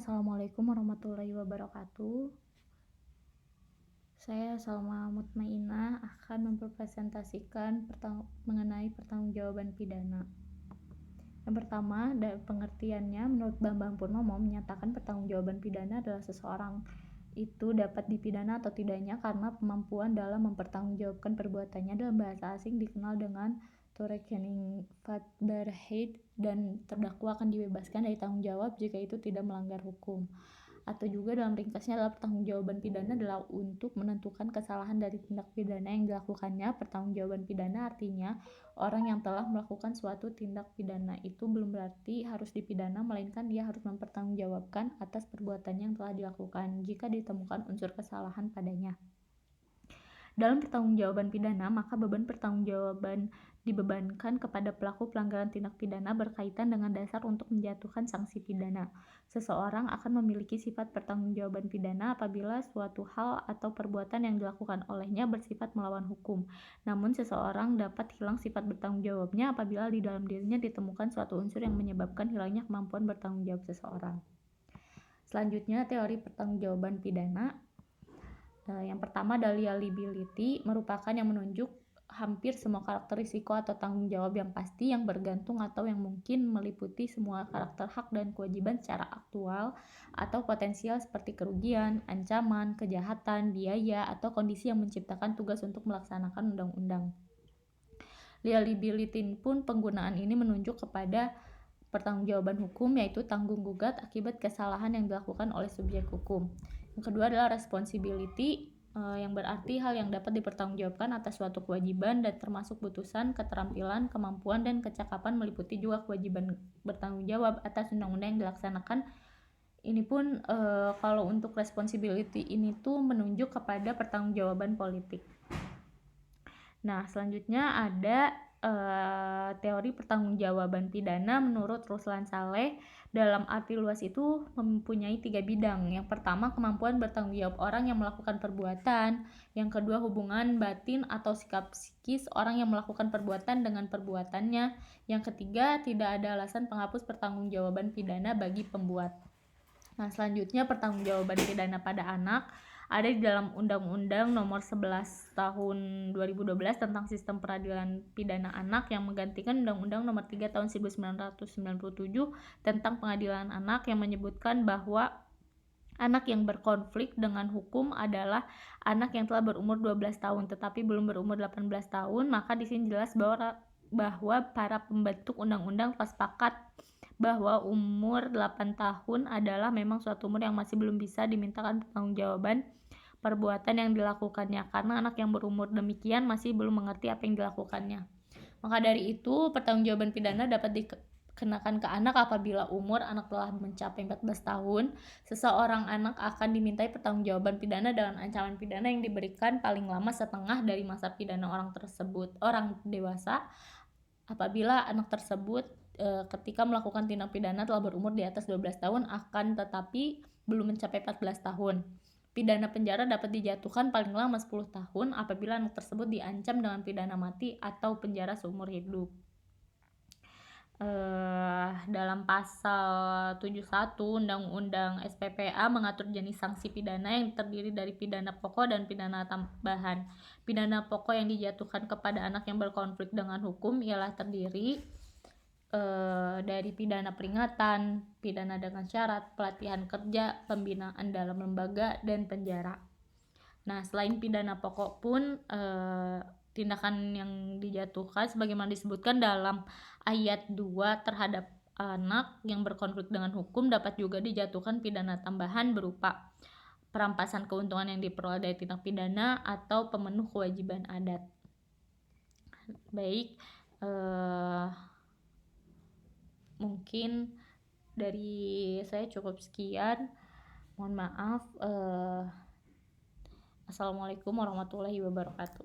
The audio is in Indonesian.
Assalamualaikum warahmatullahi wabarakatuh. Saya Salma Mutmainah akan mempresentasikan mengenai pertanggungjawaban pidana. Yang pertama, pengertiannya menurut Bambang Purnomo menyatakan pertanggungjawaban pidana adalah seseorang itu dapat dipidana atau tidaknya karena kemampuan dalam mempertanggungjawabkan perbuatannya. Dalam bahasa asing dikenal dengan Torekening Vatbaarheid, dan terdakwa akan dibebaskan dari tanggung jawab jika itu tidak melanggar hukum. Atau juga dalam ringkasnya adalah pertanggungjawaban pidana adalah untuk menentukan kesalahan dari tindak pidana yang dilakukannya. Pertanggungjawaban pidana artinya orang yang telah melakukan suatu tindak pidana itu belum berarti harus dipidana, melainkan dia harus mempertanggungjawabkan atas perbuatannya yang telah dilakukan jika ditemukan unsur kesalahan padanya. Dalam pertanggungjawaban pidana, maka beban pertanggungjawaban dibebankan kepada pelaku pelanggaran tindak pidana berkaitan dengan dasar untuk menjatuhkan sanksi pidana. Seseorang akan memiliki sifat pertanggungjawaban pidana apabila suatu hal atau perbuatan yang dilakukan olehnya bersifat melawan hukum. Namun seseorang dapat hilang sifat bertanggung jawabnya apabila di dalam dirinya ditemukan suatu unsur yang menyebabkan hilangnya kemampuan bertanggung jawab seseorang. Selanjutnya, teori pertanggungjawaban pidana. Yang pertama adalah liability, merupakan yang menunjuk hampir semua karakter risiko atau tanggung jawab yang pasti, yang bergantung atau yang mungkin meliputi semua karakter hak dan kewajiban secara aktual atau potensial seperti kerugian, ancaman, kejahatan, biaya, atau kondisi yang menciptakan tugas untuk melaksanakan undang-undang. Liability pun penggunaan ini menunjuk kepada pertanggungjawaban hukum, yaitu tanggung gugat akibat kesalahan yang dilakukan oleh subjek hukum. Yang kedua adalah responsibility, yang berarti hal yang dapat dipertanggungjawabkan atas suatu kewajiban dan termasuk putusan, keterampilan, kemampuan, dan kecakapan, meliputi juga kewajiban bertanggung jawab atas undang-undang yang dilaksanakan. Ini pun kalau untuk responsibility ini tuh menunjuk kepada pertanggungjawaban politik. Nah, selanjutnya ada teori pertanggungjawaban pidana menurut Ruslan Saleh. Dalam arti luas itu mempunyai 3 bidang. Yang pertama, kemampuan bertanggung jawab orang yang melakukan perbuatan. Yang kedua, hubungan batin atau sikap psikis orang yang melakukan perbuatan dengan perbuatannya. Yang ketiga, tidak ada alasan penghapus pertanggungjawaban pidana bagi pembuat. Nah, selanjutnya pertanggungjawaban pidana pada anak ada di dalam Undang-Undang Nomor 11 Tahun 2012 tentang Sistem Peradilan Pidana Anak yang menggantikan Undang-Undang Nomor 3 Tahun 1997 tentang Pengadilan Anak, yang menyebutkan bahwa anak yang berkonflik dengan hukum adalah anak yang telah berumur 12 tahun tetapi belum berumur 18 tahun. Maka di sini jelas bahwa para pembentuk undang-undang telah sepakat bahwa umur 8 tahun adalah memang suatu umur yang masih belum bisa dimintakan pertanggungjawaban perbuatan yang dilakukannya, karena anak yang berumur demikian masih belum mengerti apa yang dilakukannya. Maka dari itu, pertanggungjawaban pidana dapat dikenakan ke anak apabila umur anak telah mencapai 14 tahun. Seseorang anak akan dimintai pertanggungjawaban pidana dengan ancaman pidana yang diberikan paling lama setengah dari masa pidana orang dewasa apabila anak tersebut ketika melakukan tindak pidana telah berumur di atas 12 tahun akan tetapi belum mencapai 14 tahun. Pidana penjara dapat dijatuhkan paling lama 10 tahun apabila anak tersebut diancam dengan pidana mati atau penjara seumur hidup. Dalam pasal 71 Undang-Undang SPPA mengatur jenis sanksi pidana yang terdiri dari pidana pokok dan pidana tambahan. Pidana pokok yang dijatuhkan kepada anak yang berkonflik dengan hukum ialah terdiri dari pidana peringatan, pidana dengan syarat, pelatihan kerja, pembinaan dalam lembaga, dan penjara. Nah, selain pidana pokok pun tindakan yang dijatuhkan sebagaimana disebutkan dalam ayat 2 terhadap anak yang berkonflik dengan hukum dapat juga dijatuhkan pidana tambahan berupa perampasan keuntungan yang diperoleh dari tindak pidana atau pemenuh kewajiban adat. Baik, mungkin dari saya cukup sekian. Mohon maaf. Assalamualaikum warahmatullahi wabarakatuh.